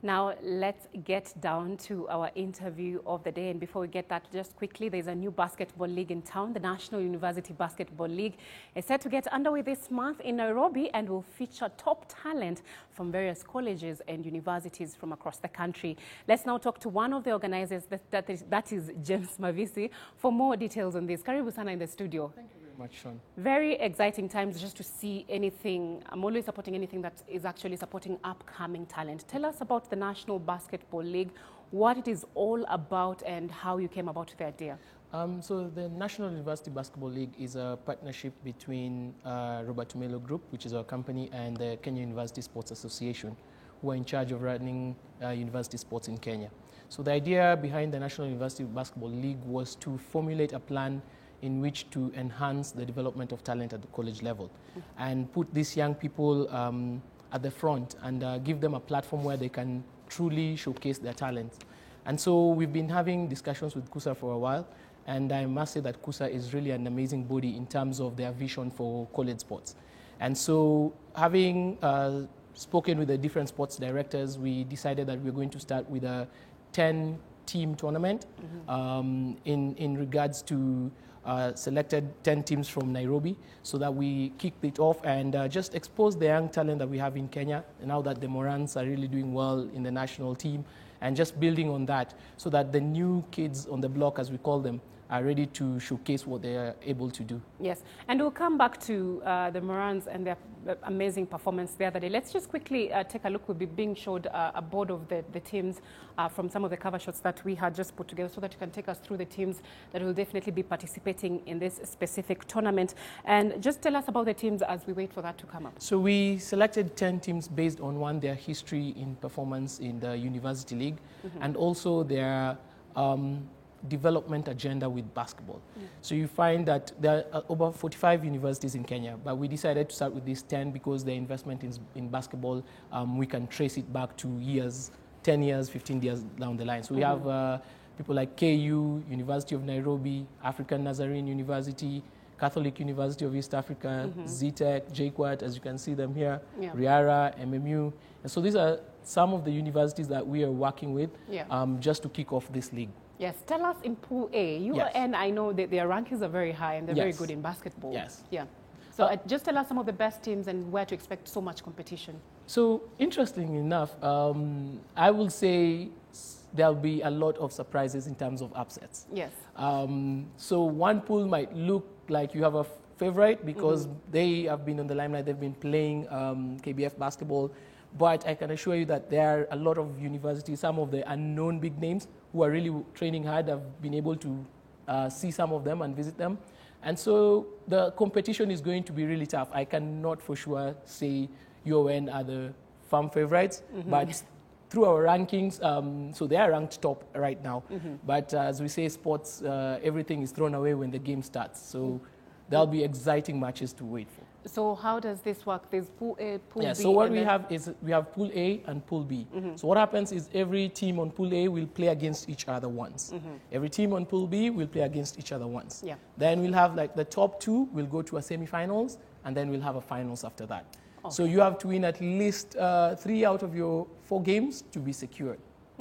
Now, let's get down to our interview of the day. And before we get that, just quickly, there's a new basketball league in town. The National University Basketball League is set to get underway this month in Nairobi and will feature top talent from various colleges and universities from across the country. Let's now talk to one of the organizers, that is James Mavisi, for more details on this. Karibu sana in the studio. Thank you very much, Sean. Very exciting times just to see anything. I'm always supporting anything that is actually supporting upcoming talent. Tell us about the National Basketball League, what it is all about and how you came about the idea. So the National University Basketball League is a partnership between Robert Melo Group, which is our company, and the Kenya University Sports Association, who are in charge of running university sports in Kenya. So the idea behind the National University Basketball League was to formulate a plan in which to enhance the development of talent at the college level and put these young people at the front and give them a platform where they can truly showcase their talents. And so we've been having discussions with KUSA for a while, and I must say that KUSA is really an amazing body in terms of their vision for college sports. And so having spoken with the different sports directors, we decided that we're going to start with a 10-team tournament in regards to selected 10 teams from Nairobi, so that we kicked it off and just expose the young talent that we have in Kenya, now that the Morans are really doing well in the national team, and just building on that so that the new kids on the block, as we call them, are ready to showcase what they are able to do. Yes, and we'll come back to the Morans and their amazing performance the other day. Let's just quickly take a look. We'll be being showed a board of the teams from some of the cover shots that we had just put together, so that you can take us through the teams that will definitely be participating in this specific tournament. And just tell us about the teams as we wait for that to come up. So we selected 10 teams based on, one, their history in performance in the University League, and also their development agenda with basketball. So you find that there are over 45 universities in Kenya, but we decided to start with these 10 because their investment in basketball, we can trace it back to years, 10 years, 15 years down the line. So we have people like KU, University of Nairobi, African Nazarene University, Catholic University of East Africa, ZTech, JKUAT, as you can see them here, Riara, MMU. And so these are some of the universities that we are working with just to kick off this league. Yes, tell us in Pool A. UON, I know that their rankings are very high and they're very good in basketball. Yes. Yeah. So just tell us some of the best teams and where to expect so much competition. So interestingly enough, I will say there'll be a lot of surprises in terms of upsets. Yes. So one pool might look like you have a favorite because they have been on the limelight. They've been playing KBF basketball. But I can assure you that there are a lot of universities, some of the unknown big names who are really training hard. I've been able to see some of them and visit them. And so the competition is going to be really tough. I cannot for sure say UON are the firm favorites, but through our rankings, so they are ranked top right now. But as we say, sports, everything is thrown away when the game starts. So there'll be exciting matches to wait for. So how does this work? There's Pool A, Pool B. So what we have is we have Pool A and Pool B. So what happens is every team on Pool A will play against each other once. Every team on Pool B will play against each other once. Then we'll have like the top two will go to a semi-finals, and then we'll have a finals after that. So you have to win at least 3 out of your 4 games to be secured.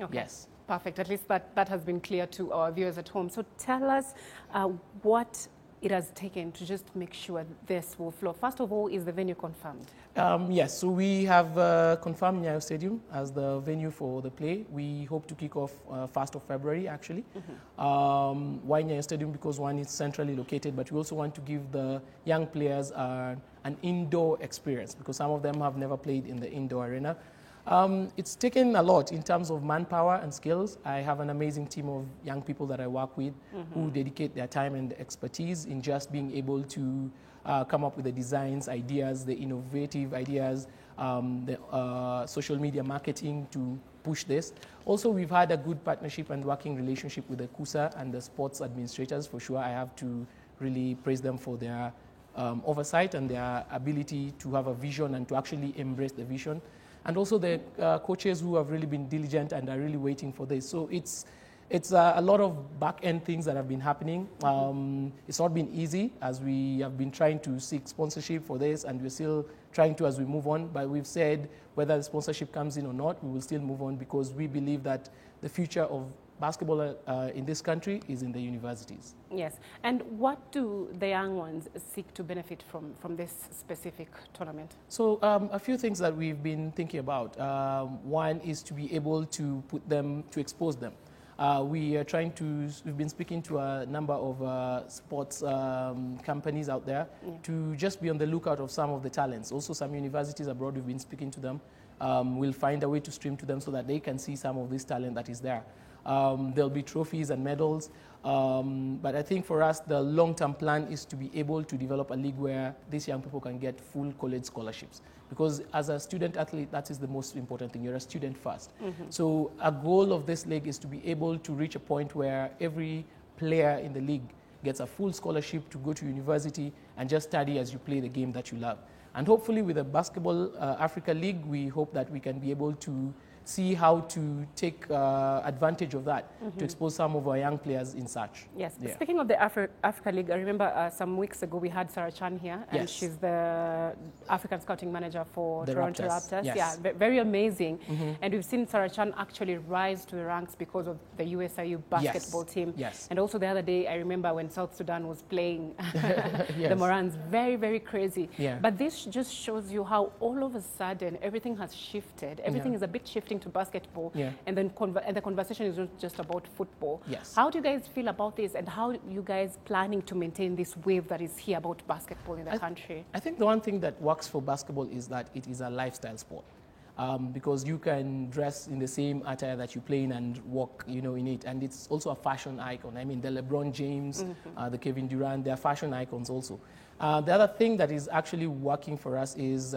Yes. Perfect. At least that has been clear to our viewers at home. So tell us what it has taken to just make sure this will flow. First of all, is the venue confirmed? Yes, so we have confirmed Nyayo Stadium as the venue for the play. We hope to kick off 1st of February, actually. Why Nyayo Stadium? Because one, is centrally located, but we also want to give the young players an indoor experience, because some of them have never played in the indoor arena. It's taken a lot in terms of manpower and skills. I have an amazing team of young people that I work with who dedicate their time and expertise in just being able to come up with the designs, ideas, the innovative ideas, the social media marketing to push this. Also, we've had a good partnership and working relationship with the KUSA and the sports administrators. For sure, I have to really praise them for their oversight and their ability to have a vision and to actually embrace the vision. And also the coaches who have really been diligent and are really waiting for this. So it's It's a lot of back-end things that have been happening. It's not been easy, as we have been trying to seek sponsorship for this, and we're still trying to as we move on. But we've said whether the sponsorship comes in or not, we will still move on, because we believe that the future of basketball in this country is in the universities. Yes. And what do the young ones seek to benefit from this specific tournament? So a few things that we've been thinking about. One is to be able to put them, to expose them. We are trying to, we've been speaking to a number of sports companies out there to just be on the lookout of some of the talents. Also some universities abroad, we've been speaking to them. We'll find a way to stream to them so that they can see some of this talent that is there. There'll be trophies and medals, but I think for us the long-term plan is to be able to develop a league where these young people can get full college scholarships, because as a student athlete, that is the most important thing. You're a student first. So a goal of this league is to be able to reach a point where every player in the league gets a full scholarship to go to university and just study as you play the game that you love. And hopefully with the Basketball Africa League, we hope that we can be able to see how to take advantage of that to expose some of our young players in such. Yes. Yeah. Speaking of the Africa League, I remember some weeks ago we had Sarah Chan here, and she's the African scouting manager for the Toronto Raptors. Yes. Yeah, very amazing. And we've seen Sarah Chan actually rise to the ranks because of the USIU basketball team. Yes. And also the other day, I remember when South Sudan was playing the Morans, very crazy. Yeah. But this just shows you how all of a sudden everything has shifted. Everything is a bit shifting to basketball, and then the conversation is not just about football. Yes. How do you guys feel about this, and how are you guys planning to maintain this wave that is here about basketball in the country? I think the one thing that works for basketball is that it is a lifestyle sport. Because you can dress in the same attire that you play in and walk, in it. And it's also a fashion icon. I mean, the LeBron James, the Kevin Durant, they're fashion icons also. The other thing that is actually working for us is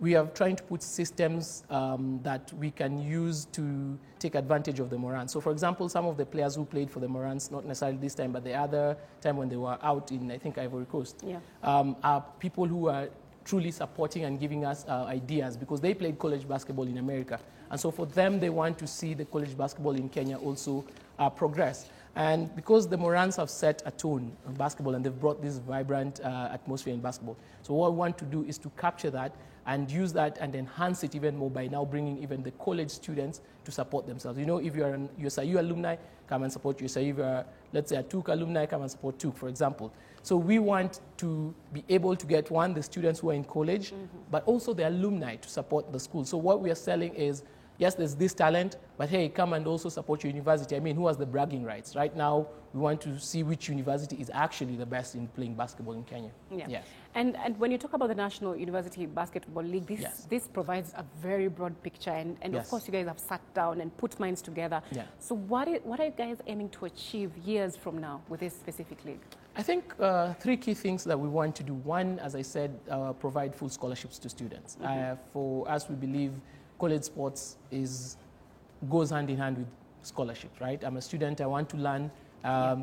we are trying to put systems that we can use to take advantage of the Morans. So, for example, some of the players who played for the Morans, not necessarily this time, but the other time when they were out in, I think, Ivory Coast, are people who are truly supporting and giving us ideas, because they played college basketball in America. And so for them, they want to see the college basketball in Kenya also progress. And because the Morans have set a tone in basketball and they've brought this vibrant atmosphere in basketball. So what we want to do is to capture that and use that and enhance it even more by now bringing even the college students to support themselves. If you're an USIU alumni, come and support USIU. If you're, let's say, a TUC alumni, come and support TUC, for example. So we want to be able to get, one, the students who are in college, but also the alumni to support the school. So what we are selling is, yes, there's this talent, but hey, come and also support your university. I mean, who has the bragging rights? Right now, we want to see which university is actually the best in playing basketball in Kenya. Yeah. And when you talk about the National University Basketball League, this provides a very broad picture. And of course, you guys have sat down and put minds together. So what are you guys aiming to achieve years from now with this specific league? I think three key things that we want to do. One, as I said, provide full scholarships to students. For us, we believe college sports goes hand in hand with scholarships, right? I'm a student, I want to learn,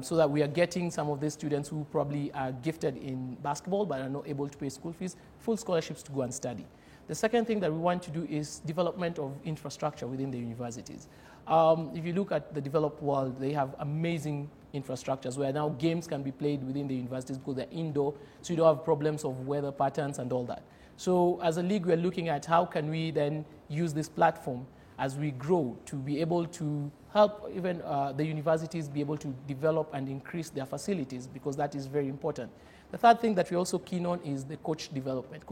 so that we are getting some of these students who probably are gifted in basketball but are not able to pay school fees, full scholarships to go and study. The second thing that we want to do is development of infrastructure within the universities. If you look at the developed world, they have amazing infrastructures where now games can be played within the universities because they're indoor, so you don't have problems of weather patterns and all that. So as a league, we're looking at how can we then use this platform as we grow to be able to help even the universities be able to develop and increase their facilities, because that is very important. The third thing that we're also keen on is the coaching development.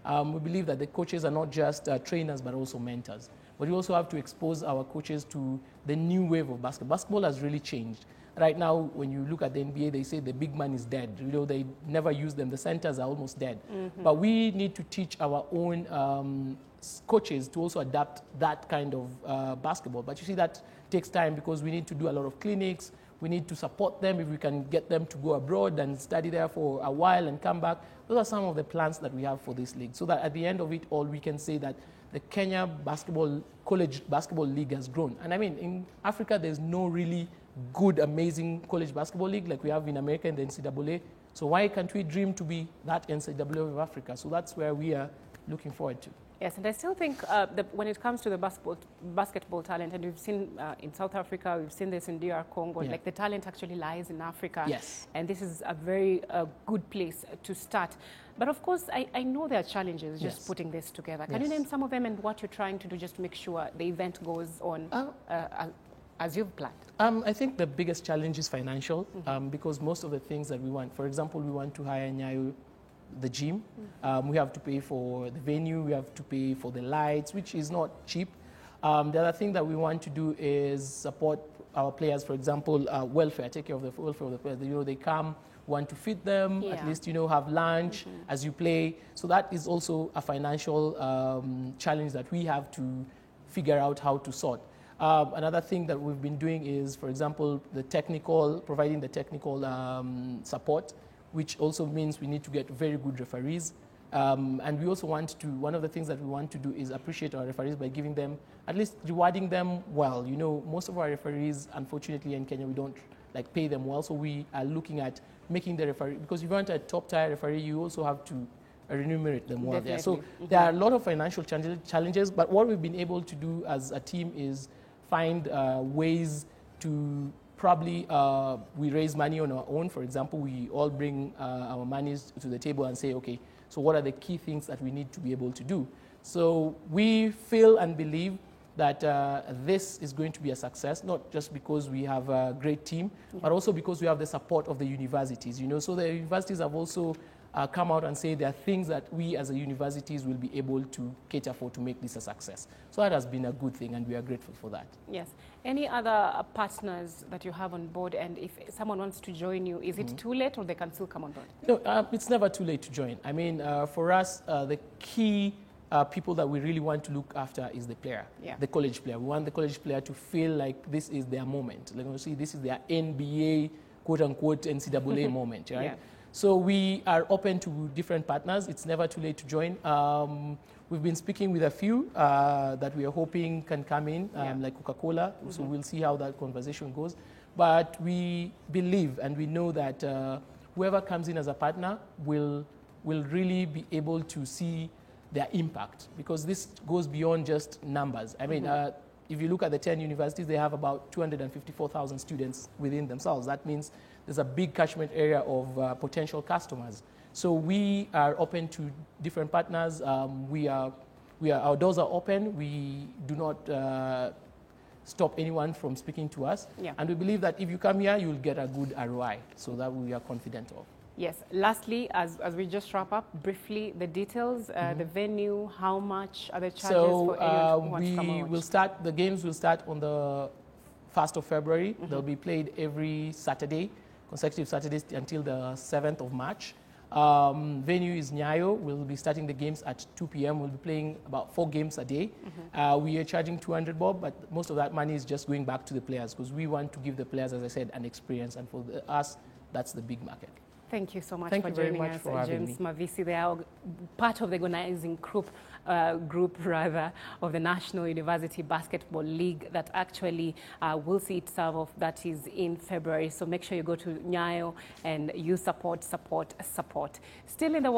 We believe that the coaches are not just trainers but also mentors. But we also have to expose our coaches to the new wave of basketball. Basketball has really changed. Right now, when you look at the NBA, they say the big man is dead. They never use them. The centers are almost dead. But we need to teach our own coaches to also adapt that kind of basketball. But you see, that takes time because we need to do a lot of clinics. We need to support them if we can get them to go abroad and study there for a while and come back. Those are some of the plans that we have for this league, so that at the end of it all, we can say that the Kenya College Basketball League has grown. And I mean, in Africa, there's no really good, amazing college basketball league like we have in America in the NCAA. So why can't we dream to be that NCAA of Africa? So that's where we are looking forward to. Yes, and I still think that when it comes to the basketball talent, and we've seen in South Africa, we've seen this in DR Congo, like the talent actually lies in Africa. Yes. And this is a very good place to start. But of course, I know there are challenges just putting this together. Can you name some of them and what you're trying to do just to make sure the event goes on as you've planned? I think the biggest challenge is financial, because most of the things that we want, for example, we want to hire Nyayo, the gym, we have to pay for the venue, we have to pay for the lights, which is not cheap. The other thing that we want to do is support our players, for example, welfare, take care of the welfare of the players. You know, they come, want to feed them, at least, you know, have lunch as you play. So that is also a financial challenge that we have to figure out how to sort. Another thing that we've been doing is, for example, providing the technical support, which also means we need to get very good referees. And we also want to, one of the things that we want to do is appreciate our referees by giving them, at least rewarding them well. You know, most of our referees, unfortunately, in Kenya, we don't like pay them well. So we are looking at making the referee, because if you want a top tier referee, you also have to remunerate them well there. So there are a lot of financial challenges, but what we've been able to do as a team is find ways to probably we raise money on our own. For example, we all bring our monies to the table and say, okay, so what are the key things that we need to be able to do? So we feel and believe that this is going to be a success, not just because we have a great team, but also because we have the support of the universities. You know, so the universities have also come out and say there are things that we as a universities will be able to cater for to make this a success. So that has been a good thing, and we are grateful for that. Yes. Any other partners that you have on board, and if someone wants to join you, is it too late or they can still come on board? No, it's never too late to join. I mean, for us, the key people that we really want to look after is the player, the college player. We want the college player to feel like this is their moment. Like, you see, this is their NBA, quote-unquote, NCAA moment, right? So we are open to different partners. It's never too late to join. We've been speaking with a few that we are hoping can come in, like Coca-Cola. So we'll see how that conversation goes. But we believe and we know that whoever comes in as a partner will really be able to see their impact, because this goes beyond just numbers. I mean, if you look at the 10 universities, they have about 254,000 students within themselves. That means there's a big catchment area of potential customers. So we are open to different partners. Our doors are open. We do not stop anyone from speaking to us. And we believe that if you come here, you'll get a good ROI. So that we are confident of. Yes. Lastly, as we just wrap up, briefly, the details, the venue, how much are the charges for anyone who wants to come and watch? The games will start on the 1st of February. They'll be played every Saturday, consecutive Saturdays until the 7th of March. Venue is Nyayo. We'll be starting the games at 2 p.m. We'll be playing about 4 games a day. We are charging 200 bob, but most of that money is just going back to the players, because we want to give the players, as I said, an experience. And for us, that's the big market. Thank you so much Thank for you very joining much us, for having James me. Mavisi. They are part of the organizing group of the National University Basketball League that actually will see itself off. That is in February. So make sure you go to Nyayo and you support. Still in the